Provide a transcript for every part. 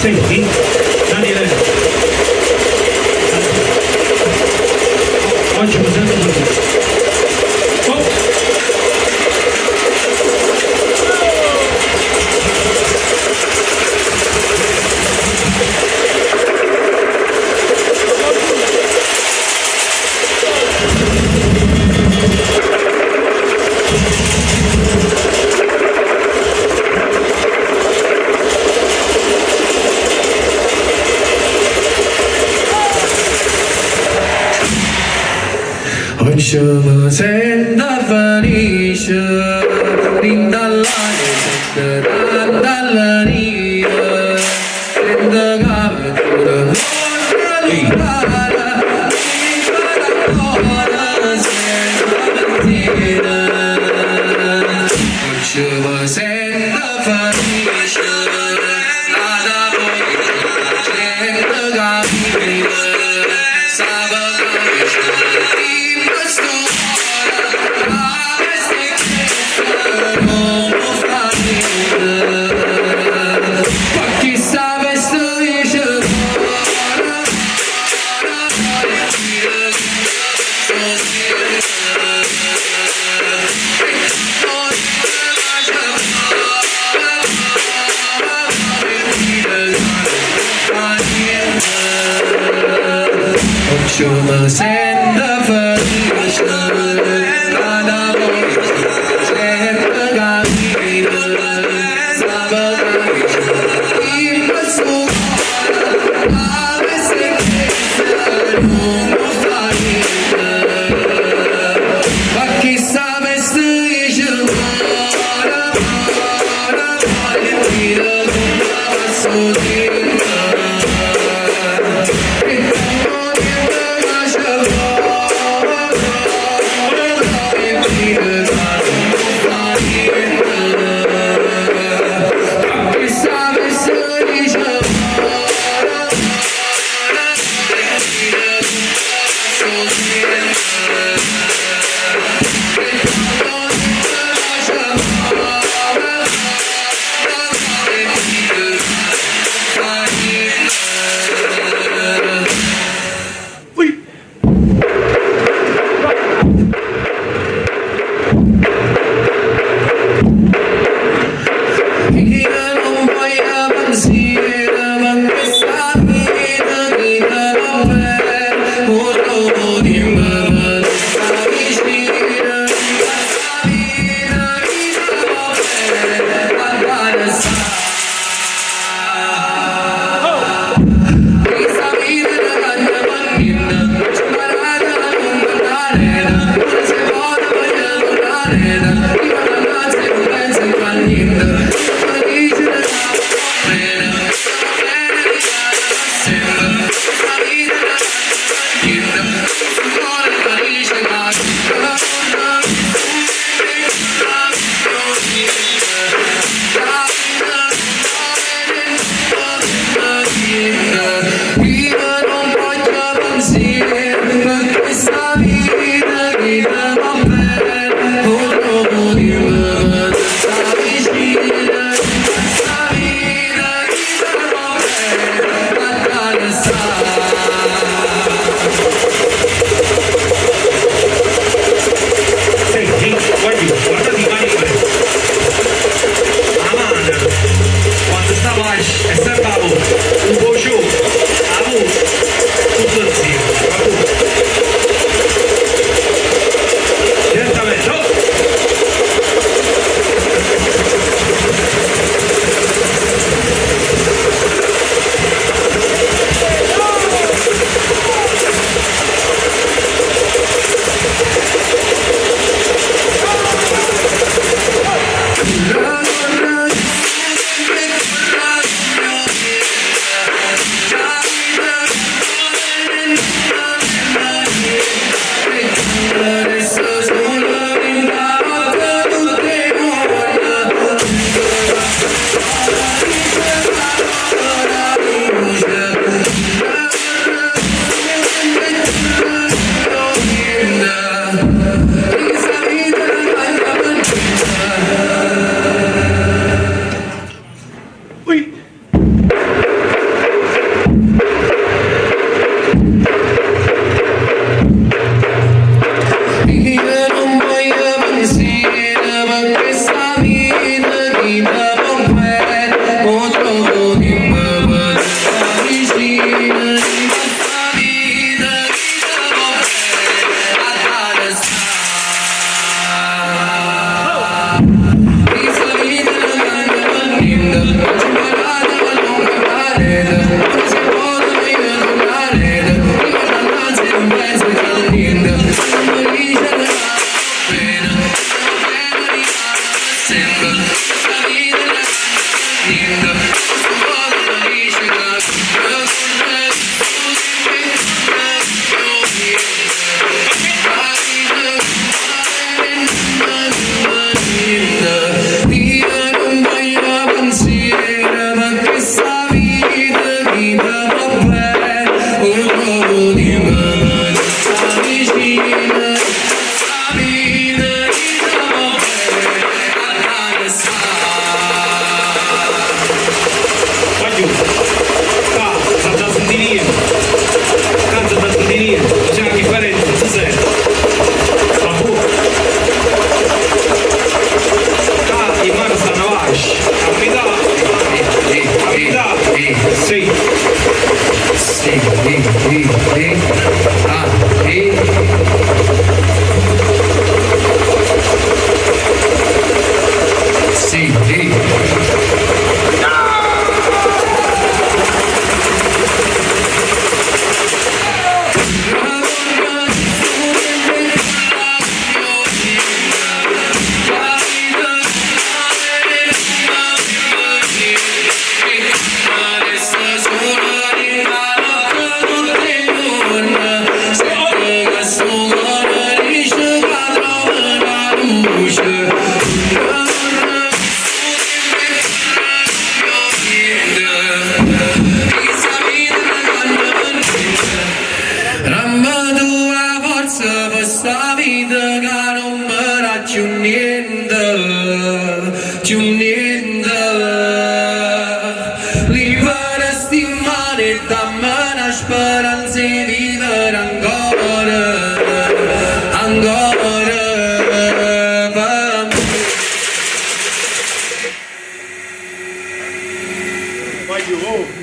Senti, Daniele, oggi mi sento così. Oh. Hoşuma senda fanisha rindallane senda dallaniya senda gavtura hoşuma senda fanisha nada senda gavtura Hoşuma senda fanisha nada senda gavtura Questa vita che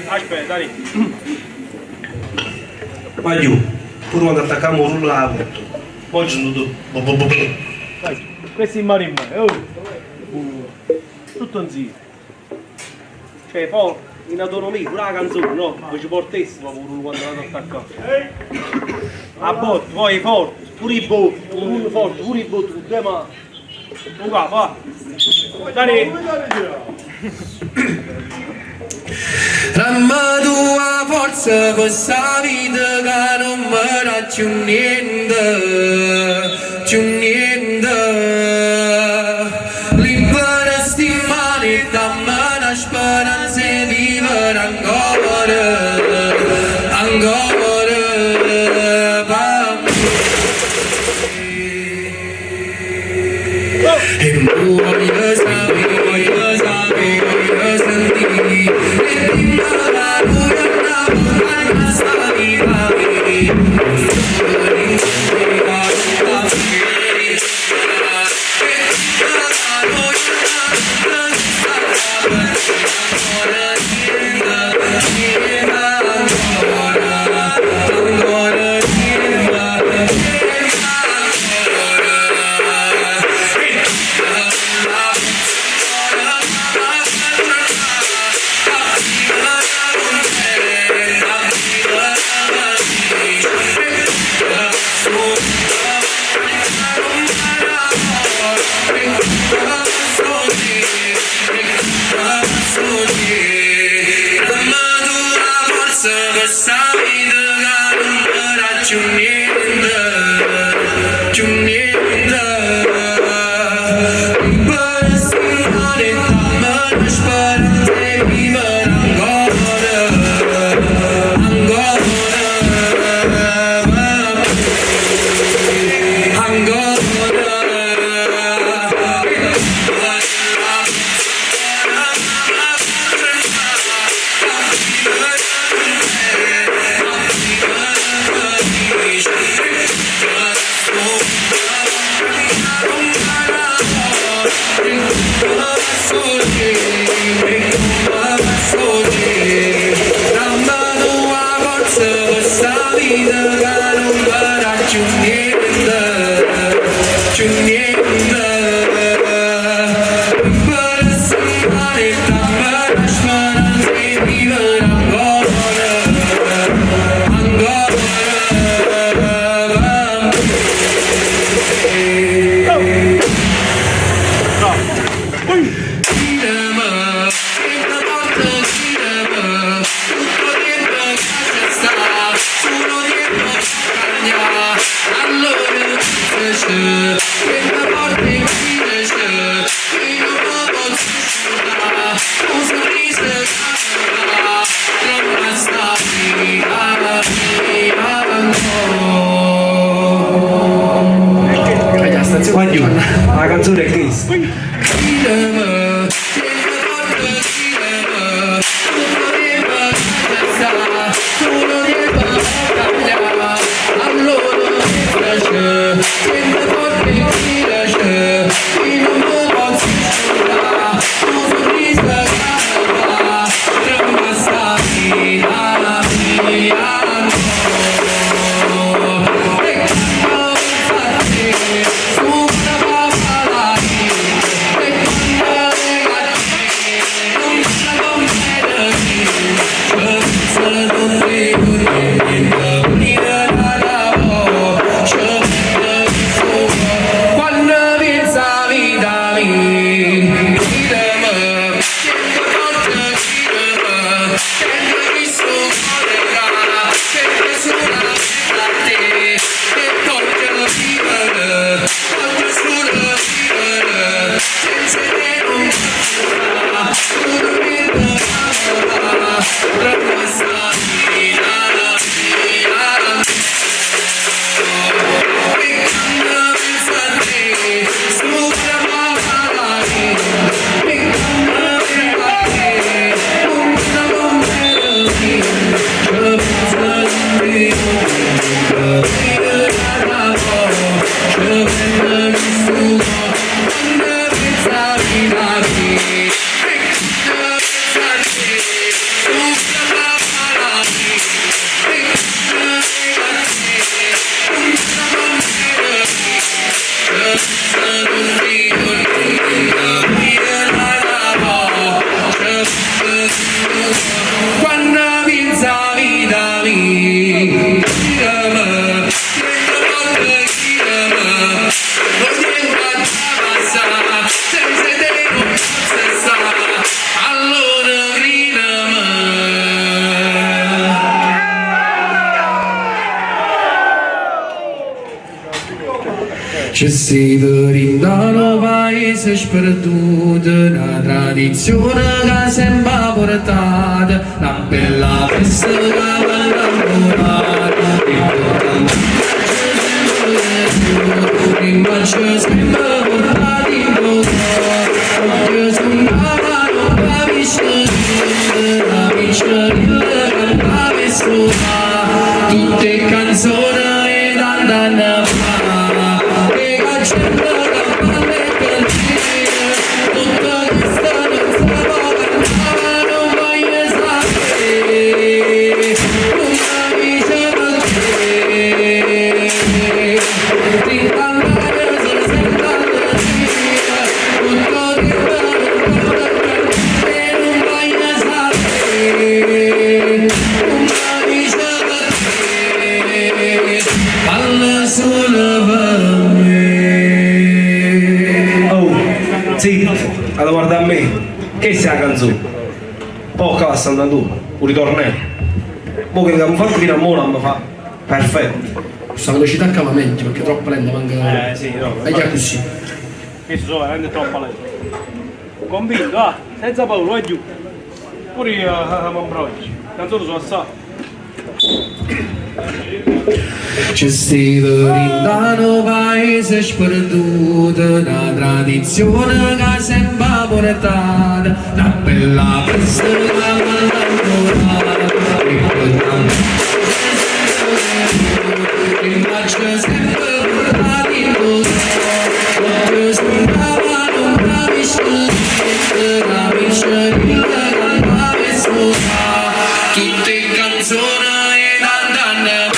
Aspetta, dai. Vai giù, pure quando attacchiamo un rullo alla moto. Poi ci sono Dai, questi in mano in mano. Tutto insieme. Cioè, poi in autonomia, pure la canzone, no? Poi ci portessimo pure quando l'hanno attaccato. A botte, poi forte, pure i botti, uno forte, pure i botti, con due mani. Non va, va. Dai. Dammi tua forza questa vita che non mi dà più niente, libera stimare, dammi una speranza di vivere ancora, e voglio sapere, voglio sentire, e ti più. La canzone è questa. 이름은 제가 이름은 소년의 달려 알로는 플래시 생각보다 길어져 이놈은 멋지다 소리 사가봐 드라마사기 아미야 Ci si brindano paese sperduto, una tradizione che sempre portata, una bella festa che va innamorata, prima ci sempre portati in bocca, io suonavano la vicina cantava suona, tutte canzoni e andano allora guarda a me, che sia la canzone? Poi qua sta andando tu, un ritornello. Mo che abbiamo fatto fino a mo' non mi fa perfetto. Questa velocità cava meglio perché troppo lenta manca. Sì, no. È già così. Questo sono veramente troppo lento. Convinto, senza paura, vai giù. Pure io mi abbraccio. Canzone sono assai. Ci si brindano paese sperduto, una tradizione che sempre portata, una bella festa che va innamorata, prima ci sempre portati in bocca, io suonavano una vicina cantava suona, tutte canzoni e andano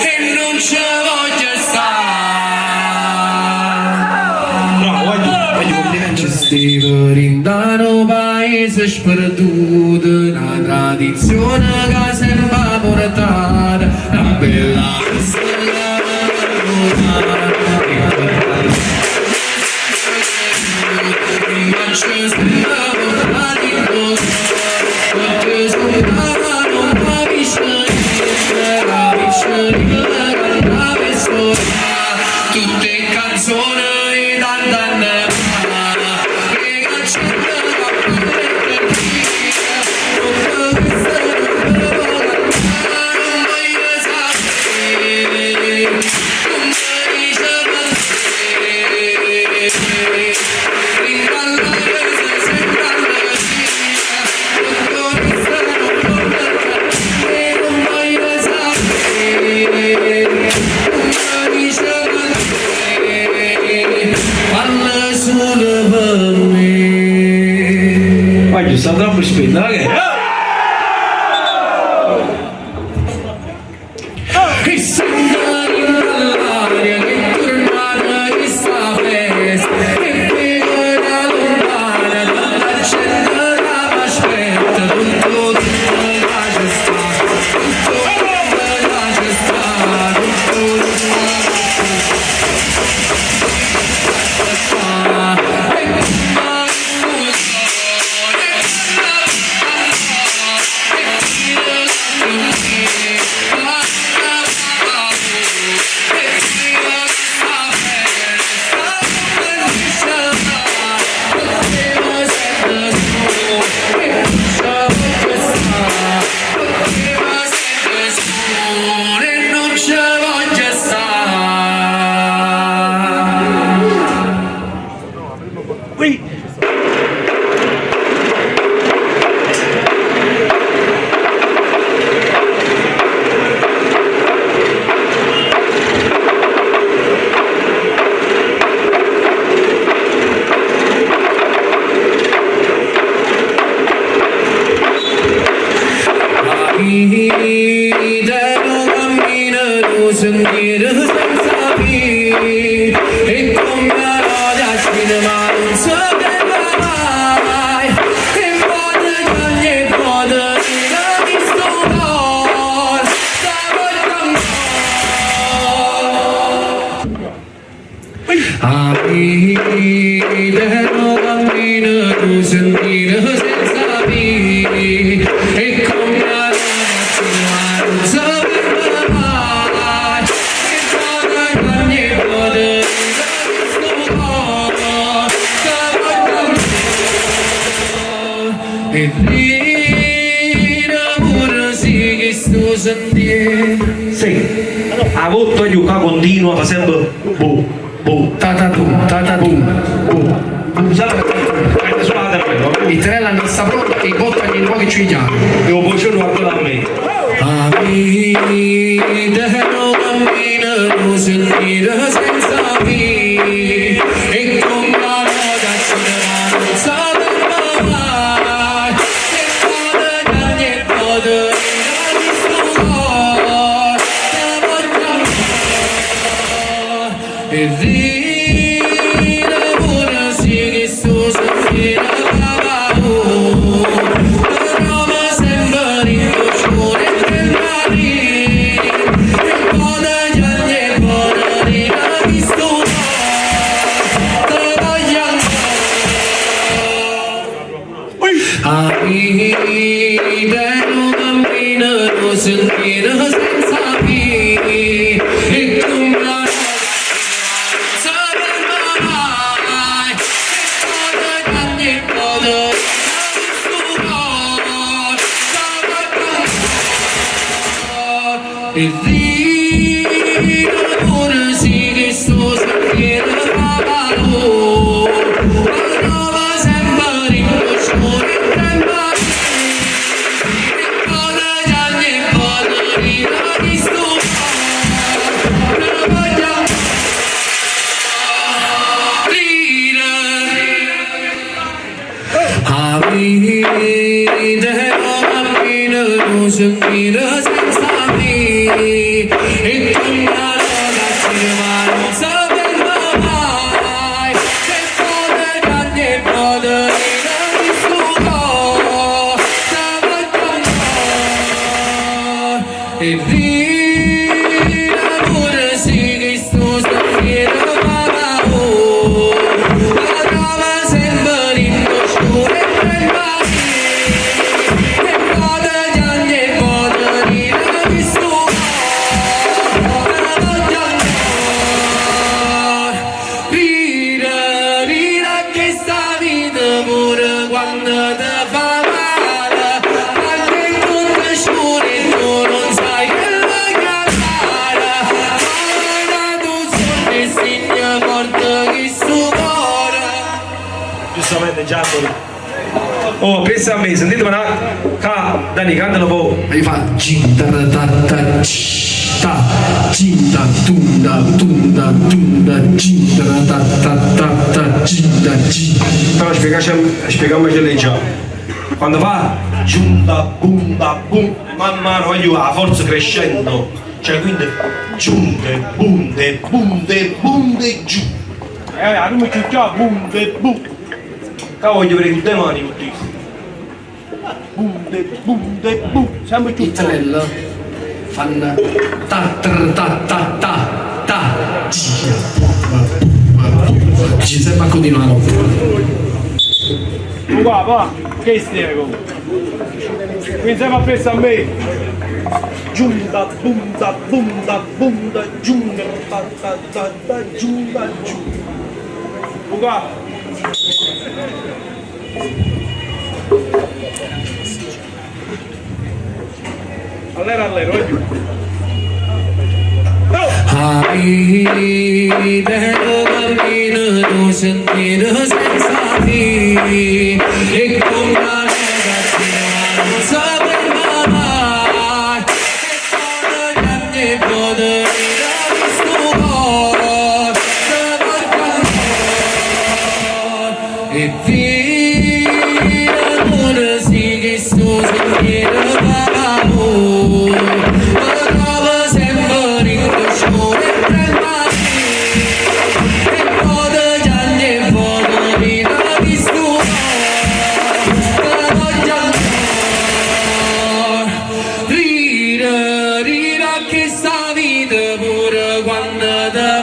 e non ci voglio stare. Bravo, vai complimenti. Ci stiamo rindano paese sperduto, una tradizione che sempre portata, una bella storia tutte canzoni d'andare Vai, giusto, andrà per spendere, che? E sembra nell'aria che tornata questa festa e pegora lontana dalla gente che m'aspetta tutto là c'è sta tutto là c'è sta non ci voglio stare. Qui. Devo camminare sentiero senza fine e come la destino ma non sapeva mai e vado che ogni volta che mi sto con stavo devo camminare sentiero senza fine e come la e dire pure sì che sto sentendo. Sì, a volte io qua continua, fa sempre boh, boh, Tatatum, tatatum. boh. Scusate, sulla terreno, Il treno non sta pronto e i bottagli un po' che ci chiamo. io voce non guardo da me. Devo camminare sentire senza fine e con la noda ci non sapeva mai e vado che ogni volta che sto con e dire pure sì che sto sentendo però mi sembra riconosciuto per marine e poi dagli anni e poi da visto te voglio devo camminare sentire senza fine e come la notte e tornano ragazzi ma non sapremo mai che potere e potere di suo e via pure si che sto sapendo ma la trova sempre in oscuro e per giustamente già oh pensa a me sentite Dani cantano un po' e fa cinta ta ta ta cinta tunda tunda tunda cinta ta ta ta ta cinta però spieghiamoci lei già quando fa giunta bunda bum man mano voglio la forza crescendo cioè quindi giunte bunde bunde bunde giù non mi già bunde bunde voglio vedere tutte le mani tutti bunde bunde bunde sempre giù Italiano fanno ta ta ta ta ta ta ci sembra continuare va che stereo quindi sempre appresso a me giunta bunda bunda bunda giunta ta ta ta ta giunta giù qua allora voglio Del bambino tu sentire senza fine e come una ragazzina non sapremo mai che cosa gli anni potere di sto cuore e via pure sì che sto sentire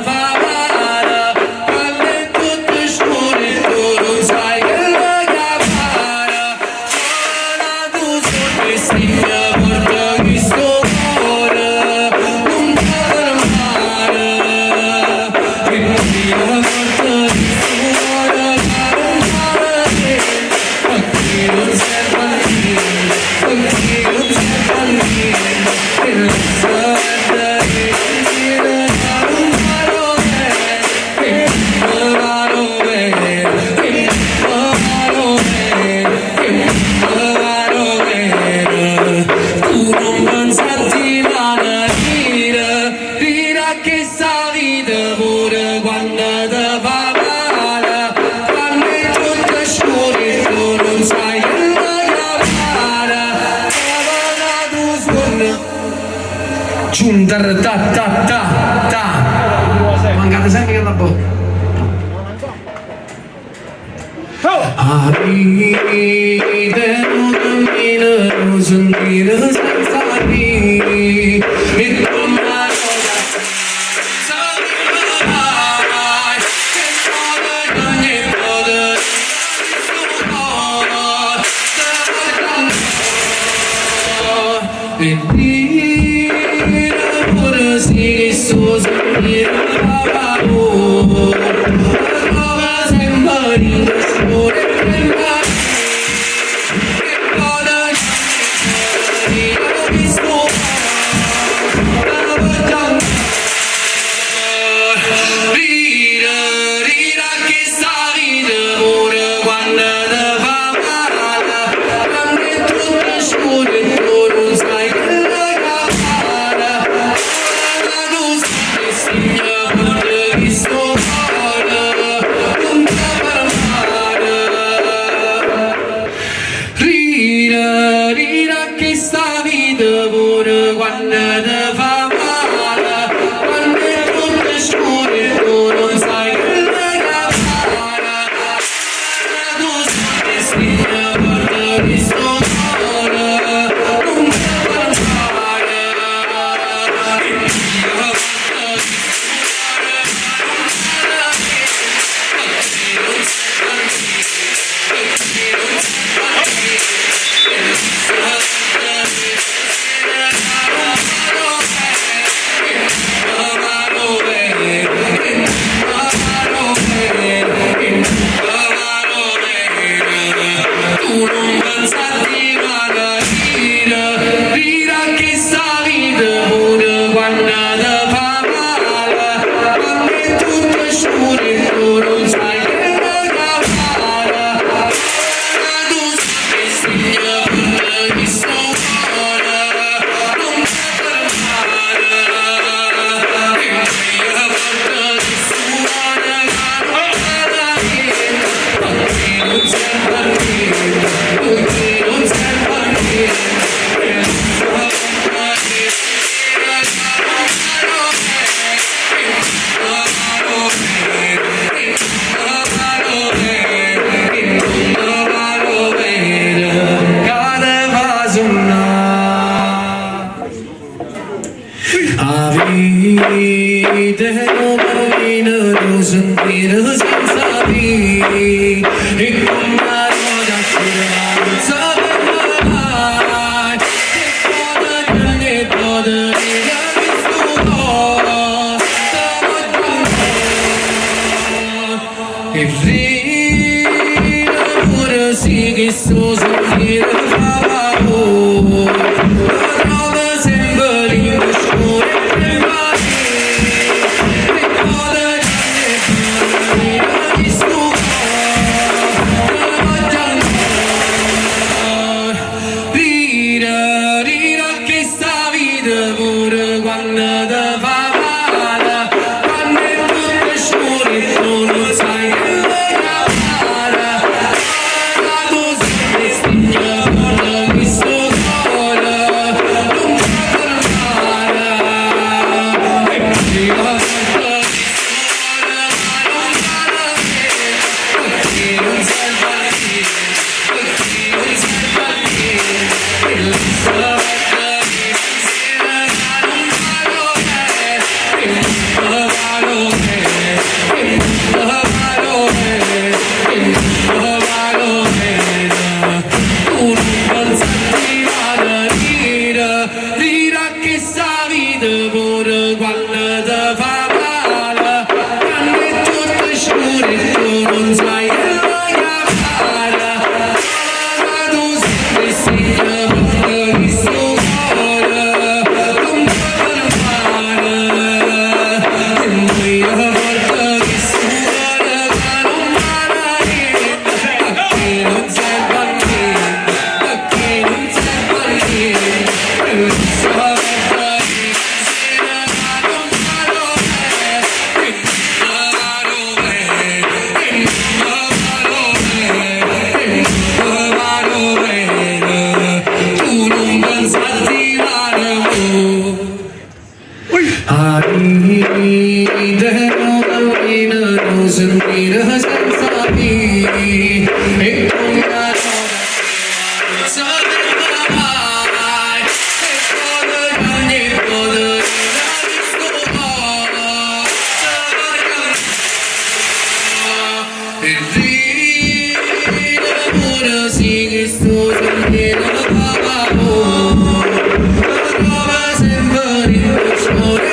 paura Giuntar ta ta ta ta mancate sempre che la botta aprite un cammino sentire senza fine e come una ragazza che muove ogni potere e sì, sto sentendo la paura, trova sempre in questo e poi ho visto rira che sta vita pure quando te fa male, quando è tutto scuro e tu non sai che quando ti fa male, quando è tutto scuro e tu non sai che cosa fare. Tu sai che segna per chi sto fuori, non mi fermare. E mia volta ti suona la nostra vita, perché non sei partito, perché non sei partito. Vite come non sentire senza te e come la roda non sapere mai che poter dire e rina pure sì che sto sentire fa paura, trova sempre in oscuro.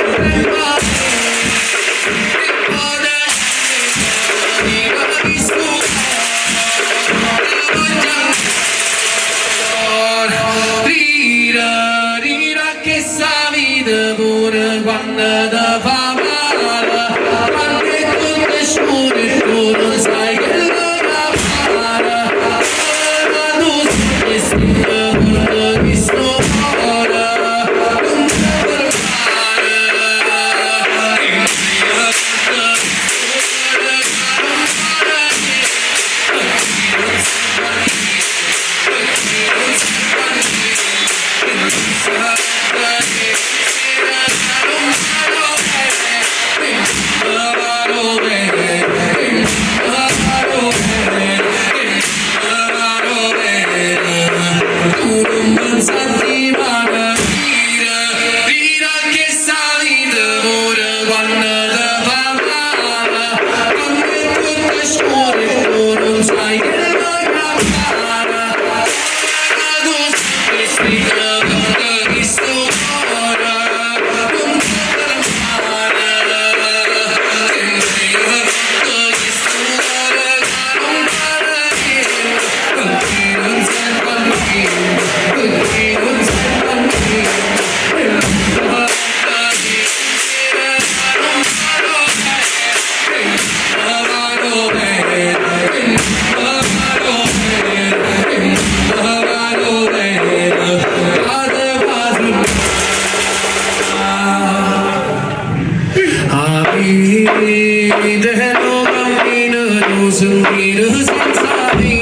Idelo cammino tu sentire senza me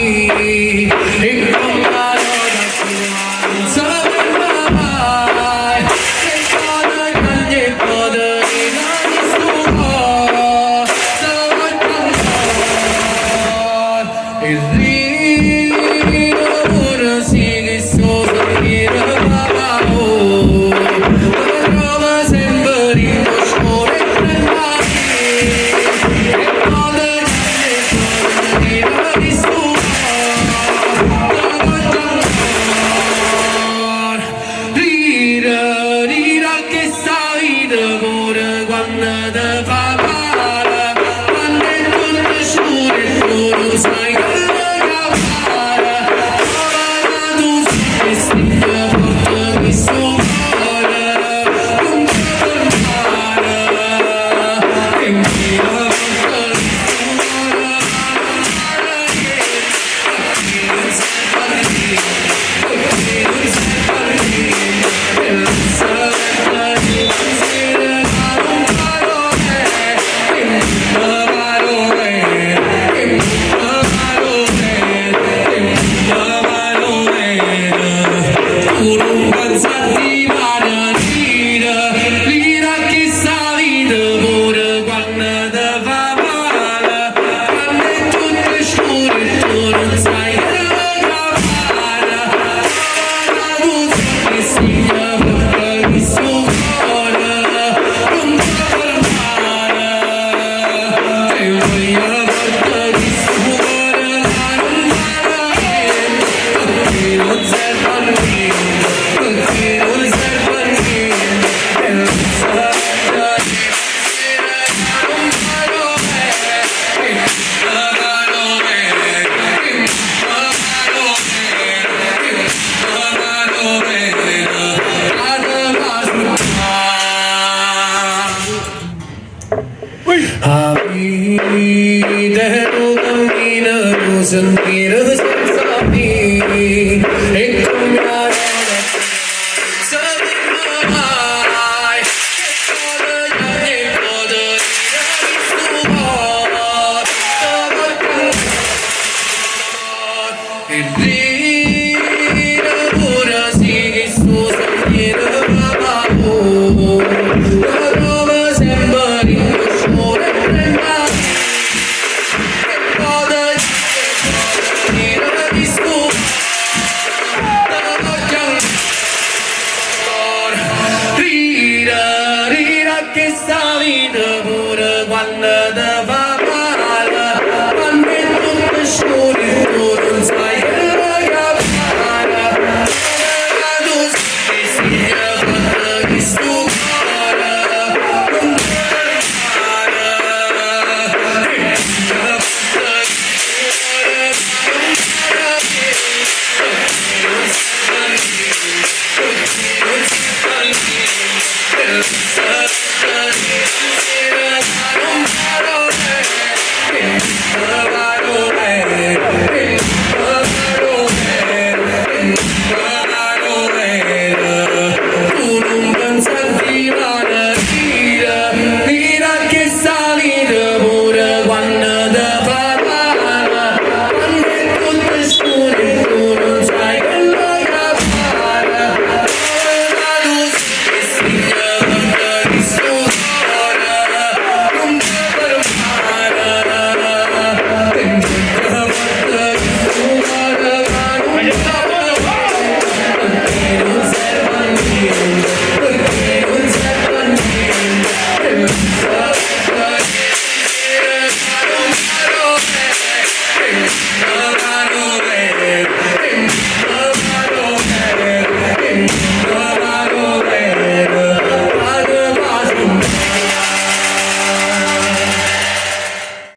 e con la roda non saprei mai che cosa cagli poter rinare sto cuore se vuoi cantare e rino ora sì che so sentire papà trova sempre in cuore Idelo cammino sentire senza me e come la roda saprei mai che cosa cagli poter rinare sto cuore e rino ora sì che so sentire papà trova sempre in cuore che sta vita pure quando te